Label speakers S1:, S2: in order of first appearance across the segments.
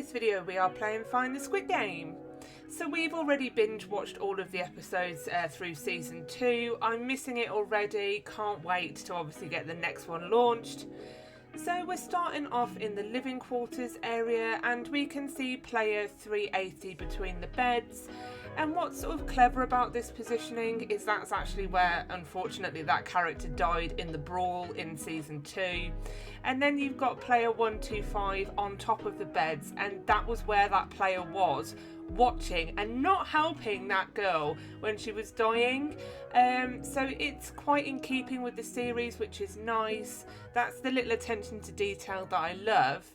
S1: this video we are playing Find the Squid Game. So we've already binge watched all of the episodes through season 2. I'm missing it already, can't wait to obviously get the next one launched. So we're starting off in the living quarters area and we can see player 380 between the beds. And what's sort of clever about this positioning is that's actually where, unfortunately, that character died in the brawl in season 2. And then you've got player 125 on top of the beds, and that was where that player was, watching and not helping that girl when she was dying. So it's quite in keeping with the series, which is nice. That's the little attention to detail that I love.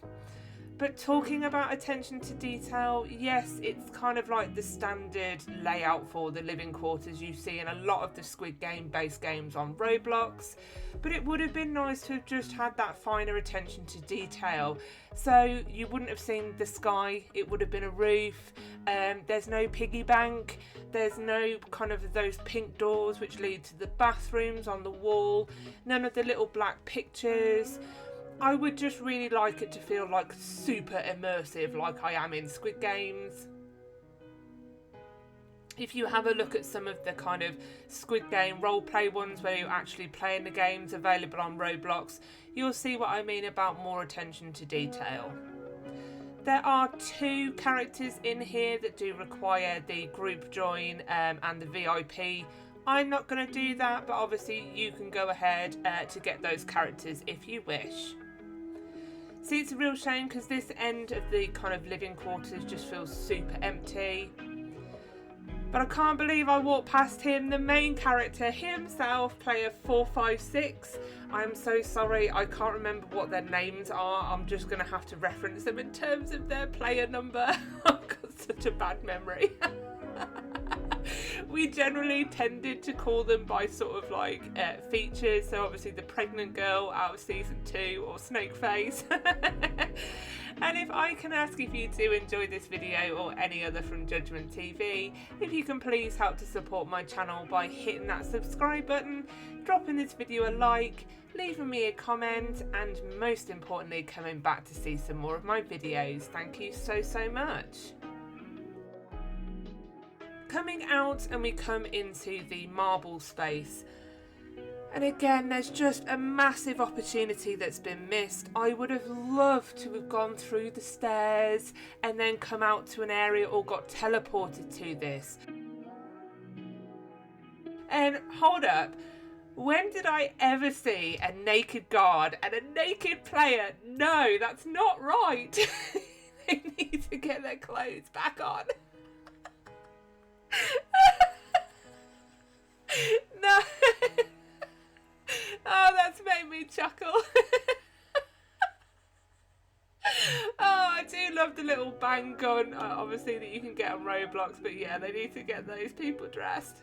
S1: But talking about attention to detail, yes, it's kind of like the standard layout for the living quarters you see in a lot of the Squid Game based games on Roblox. But it would have been nice to have just had that finer attention to detail. So you wouldn't have seen the sky, it would have been a roof. There's no piggy bank, there's no kind of those pink doors which lead to the bathrooms on the wall, none of the little black pictures. I would just really like it to feel like super immersive, like I am in Squid Games. If you have a look at some of the kind of Squid Game roleplay ones where you're actually playing the games available on Roblox, you'll see what I mean about more attention to detail. There are 2 characters in here that do require the group join and the VIP. I'm not going to do that, but obviously you can go ahead to get those characters if you wish. See, it's a real shame because this end of the kind of living quarters just feels super empty. But I can't believe I walked past him, the main character himself, player 456. I'm so sorry, I can't remember what their names are. I'm just going to have to reference them in terms of their player number. I've got such a bad memory. We generally tended to call them by sort of like features, so obviously the pregnant girl out of season 2 or Snakeface. And if I can ask if you do enjoy this video or any other from JudgementTV, if you can please help to support my channel by hitting that subscribe button, dropping this video a like, leaving me a comment, and most importantly coming back to see some more of my videos. Thank you so much. Coming out and we come into the marble space, and again there's just a massive opportunity that's been missed. I would have loved to have gone through the stairs and then come out to an area or got teleported to this. And hold up, when did I ever see a naked guard and a naked player? No, that's not right. They need to get their clothes back on. No. Oh, that's made me chuckle. Oh, I do love the little bang gun, obviously, that you can get on Roblox, but yeah, they need to get those people dressed.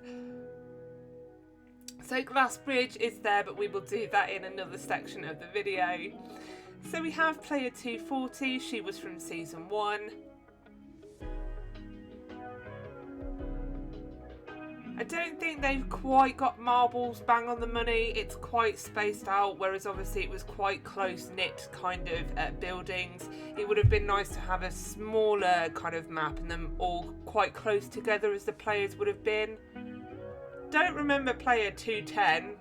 S1: So glass bridge is there, but we will do that in another section of the video. So we have player 240, she was from season 1. I don't think they've quite got marbles bang on the money. It's quite spaced out, whereas obviously it was quite close-knit kind of buildings. It would have been nice to have a smaller kind of map and them all quite close together as the players would have been. Don't remember player 210.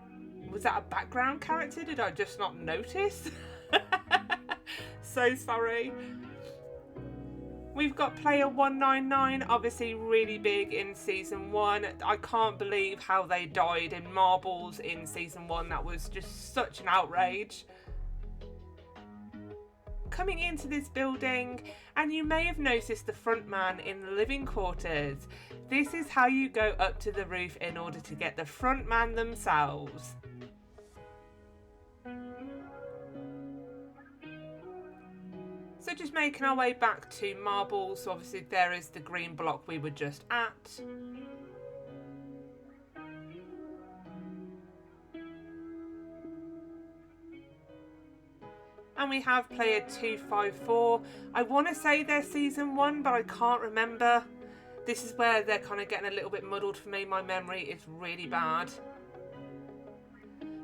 S1: Was that a background character? Did I just not notice? So sorry. We've got player 199, obviously really big in season 1. I can't believe how they died in marbles in season 1. That was just such an outrage. Coming into this building, and you may have noticed the frontman in the living quarters. This is how you go up to the roof in order to get the frontman themselves. So just making our way back to marble, so obviously there is the green block we were just at. And we have player 254. I want to say they're season 1, but I can't remember. This is where they're kind of getting a little bit muddled for me. My memory is really bad.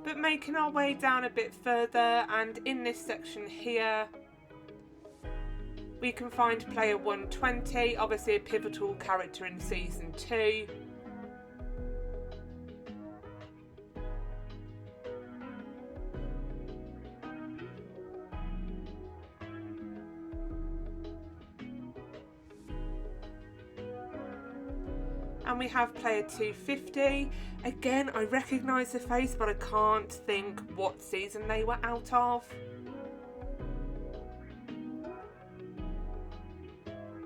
S1: But making our way down a bit further, and in this section here, We can find player 120, obviously a pivotal character in season 2. And we have player 250. Again, I recognise the face, but I can't think what season they were out of.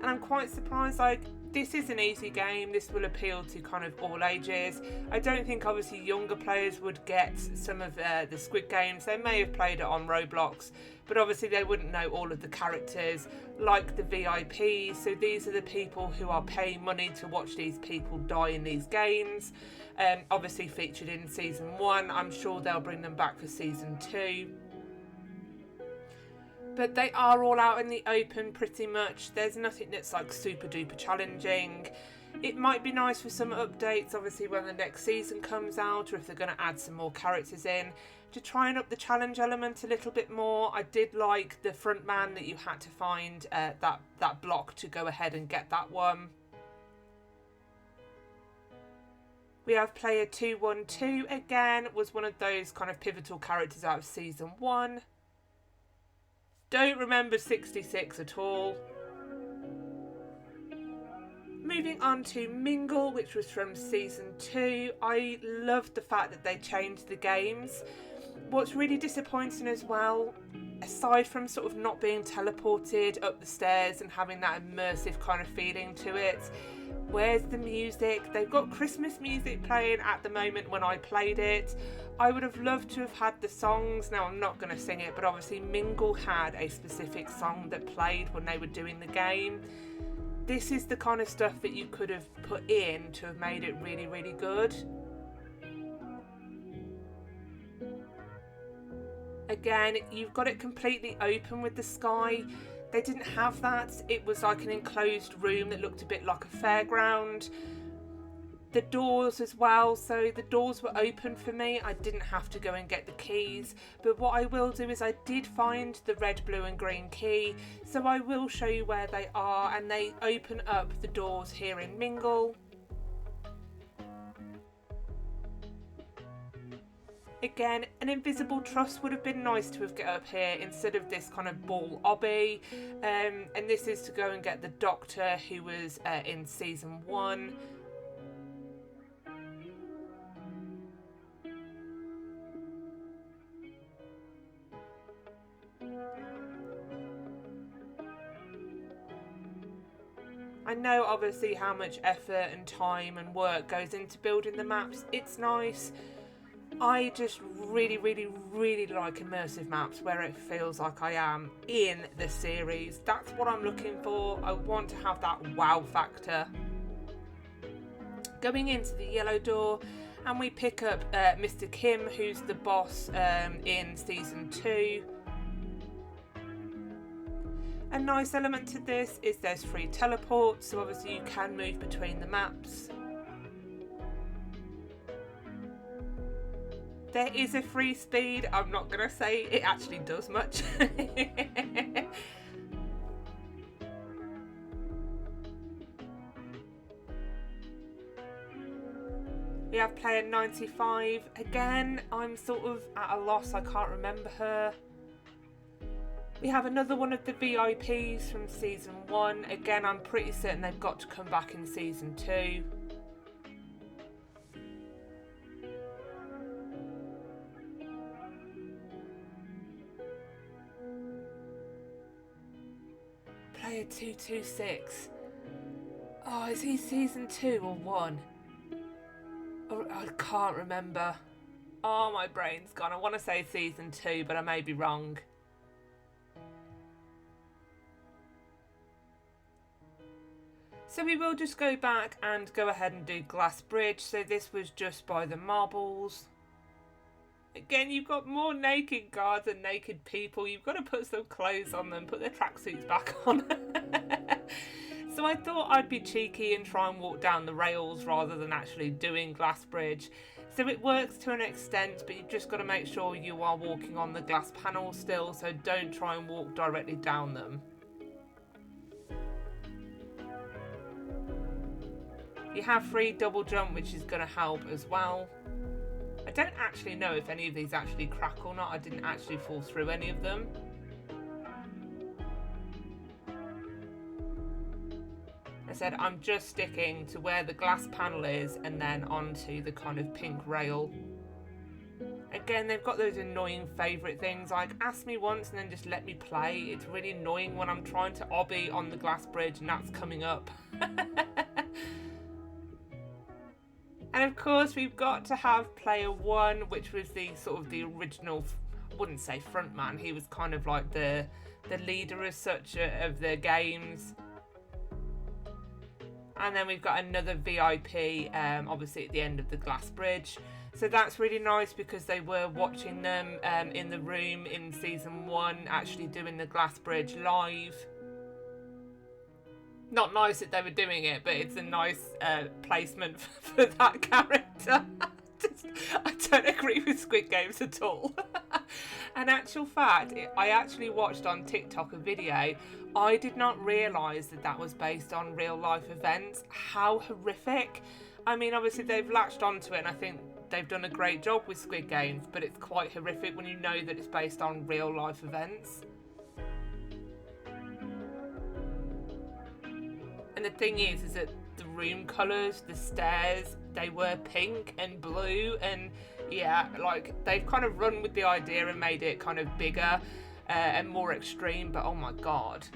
S1: And I'm quite surprised, like, this is an easy game. This will appeal to kind of all ages. I don't think obviously younger players would get some of the Squid games. They may have played it on Roblox, but obviously they wouldn't know all of the characters, like the VIPs. So these are the people who are paying money to watch these people die in these games. Obviously featured in season 1. I'm sure they'll bring them back for season 2. But they are all out in the open pretty much. There's nothing that's like super duper challenging. It might be nice for some updates, obviously when the next season comes out, or if they're going to add some more characters in, to try and up the challenge element a little bit more. I did like the frontman, that you had to find that block to go ahead and get that one. We have player 212 again, was one of those kind of pivotal characters out of season 1. Don't remember 66 at all. Moving on to Mingle, which was from season 2. I loved the fact that they changed the games. What's really disappointing as well, aside from sort of not being teleported up the stairs and having that immersive kind of feeling to it, where's the music? They've got Christmas music playing at the moment when I played it. I would have loved to have had the songs. Now, I'm not going to sing it, but obviously Mingle had a specific song that played when they were doing the game. This is the kind of stuff that you could have put in to have made it really, really good. Again, you've got it completely open with the sky. They didn't have that. It was like an enclosed room that looked a bit like a fairground. The doors as well, so the doors were open for me. I didn't have to go and get the keys, but what I will do is I did find the red, blue and green key, so I will show you where they are, and they open up the doors here in Mingle. Again, an invisible truss would have been nice to have got up here instead of this kind of ball obby. And this is to go and get the doctor who was in season 1. I know obviously how much effort and time and work goes into building the maps. It's nice. I just really, really, really like immersive maps where it feels like I am in the series. That's what I'm looking for. I want to have that wow factor. Going into the yellow door, and we pick up Mr. Kim, who's the boss in season 2. A nice element to this is there's free teleports, so obviously you can move between the maps. There is a free speed. I'm not going to say it actually does much. We have player 95. Again, I'm sort of at a loss. I can't remember her. We have another one of the VIPs from season 1. Again, I'm pretty certain they've got to come back in season 2. Player 226. Oh, is he season 2 or 1? Oh, I can't remember. Oh, my brain's gone. I want to say season 2, but I may be wrong. So we will just go back and go ahead and do Glass Bridge. So this was just by the marbles. Again, you've got more naked guards and naked people. You've got to put some clothes on them, put their tracksuits back on. So I thought I'd be cheeky and try and walk down the rails rather than actually doing Glass Bridge. So it works to an extent, but you've just got to make sure you are walking on the glass panels still, so don't try and walk directly down them. You have free double jump, which is going to help as well. I don't actually know if any of these actually crack or not. I didn't actually fall through any of them. I said I'm just sticking to where the glass panel is and then onto the kind of pink rail. Again, they've got those annoying favourite things like ask me once and then just let me play. It's really annoying when I'm trying to obby on the glass bridge and that's coming up. And of course we've got to have player 1, which was the sort of the original, I wouldn't say frontman, he was kind of like the leader as such of the games. And then we've got another VIP, obviously at the end of the glass bridge. So that's really nice because they were watching them in the room in season 1, actually doing the glass bridge live. Not nice that they were doing it, but it's a nice placement for that character. I don't agree with Squid Games at all. In actual fact, I actually watched on TikTok a video. I did not realise that that was based on real life events. How horrific. I mean, obviously they've latched onto it and I think they've done a great job with Squid Games, but it's quite horrific when you know that it's based on real life events. And the thing is that the room colours, the stairs, they were pink and blue, and yeah, like they've kind of run with the idea and made it kind of bigger and more extreme, but oh my god.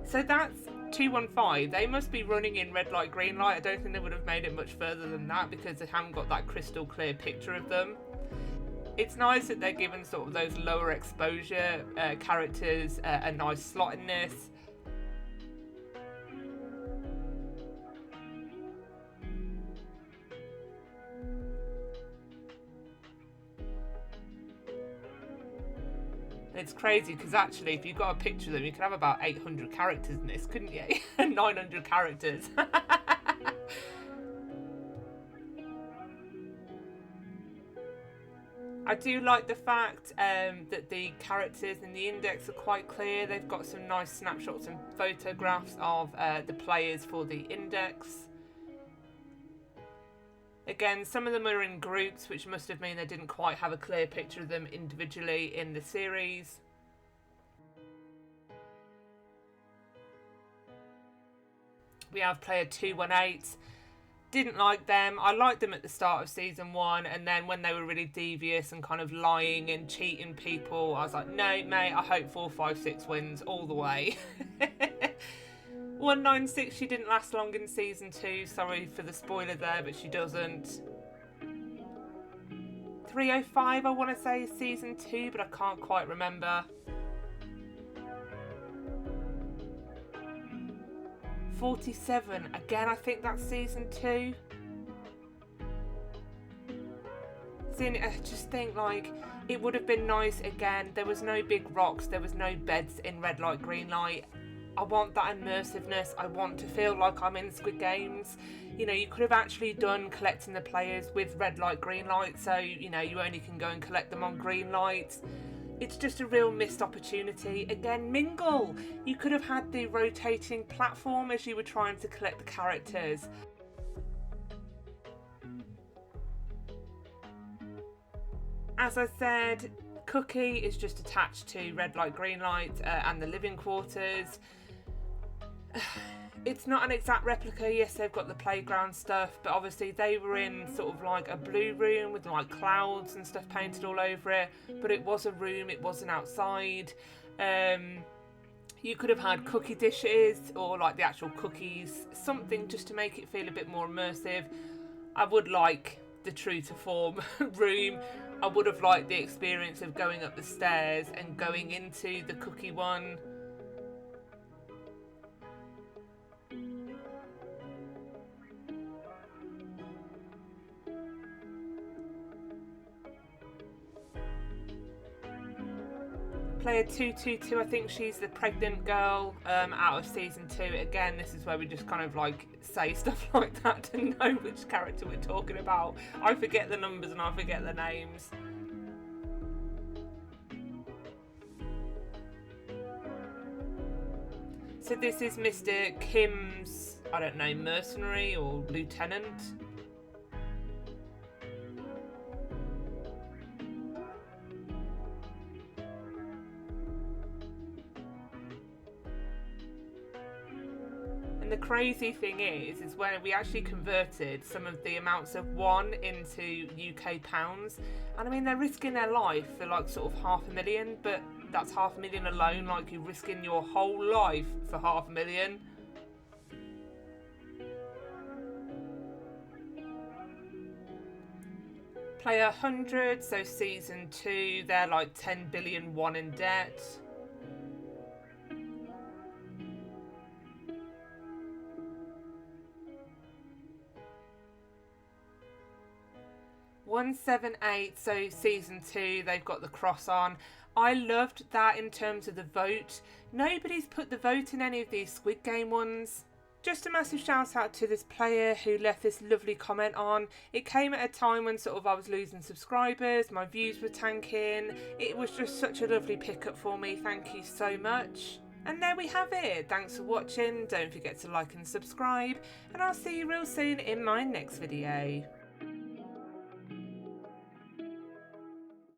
S1: So that's 215. They must be running in red light, green light. I don't think they would have made it much further than that because they haven't got that crystal clear picture of them. It's nice that they're given sort of those lower exposure characters a nice slottiness. It's crazy because actually if you got a picture of them you could have about 800 characters in this, couldn't you? 900 characters. I do like the fact that the characters in the index are quite clear. They've got some nice snapshots and photographs of the players for the index. Again, some of them are in groups, which must have meant they didn't quite have a clear picture of them individually in the series. We have player 218. Didn't like them. I liked them at the start of season 1, and then when they were really devious and kind of lying and cheating people, I was like, no, mate, I hope 456 wins all the way. 196, she didn't last long in season 2. Sorry for the spoiler there, but she doesn't. 305, I want to say is season 2, but I can't quite remember. 47, again, I think that's season 2. I just think like it would have been nice again. There was no big rocks, there was no beds in red light, green light. I want that immersiveness. I want to feel like I'm in Squid Games. You know, you could have actually done collecting the players with red light, green light, so you know you only can go and collect them on green light. It's just a real missed opportunity. Again, Mingle. You could have had the rotating platform as you were trying to collect the characters. As I said, Cookie is just attached to red light, green light and the living quarters. It's not an exact replica. Yes, they've got the playground stuff, but obviously they were in sort of like a blue room with like clouds and stuff painted all over it, but it was a room, it wasn't outside. You could have had cookie dishes or like the actual cookies, something just to make it feel a bit more immersive. I would like the true to form room. I would have liked the experience of going up the stairs and going into the cookie one. Player 222, I think she's the pregnant girl out of season 2. Again, this is where we just kind of like say stuff like that to know which character we're talking about. I forget the numbers and I forget the names. So this is Mr. Kim's, I don't know, mercenary or lieutenant. And the crazy thing is when we actually converted some of the amounts of won into UK pounds, and I mean they're risking their life for like sort of 500,000, but that's 500,000 alone, like you're risking your whole life for 500,000. Player 100, so season 2, they're like 10 billion won in debt. $178, so season 2, they've got the cross on. I loved that in terms of the vote. Nobody's put the vote in any of these Squid Game ones. Just a massive shout out to this player who left this lovely comment on. It came at a time when sort of I was losing subscribers, my views were tanking. It was just such a lovely pickup for me. Thank you so much. And there we have it. Thanks for watching. Don't forget to like and subscribe, and I'll see you real soon in my next video.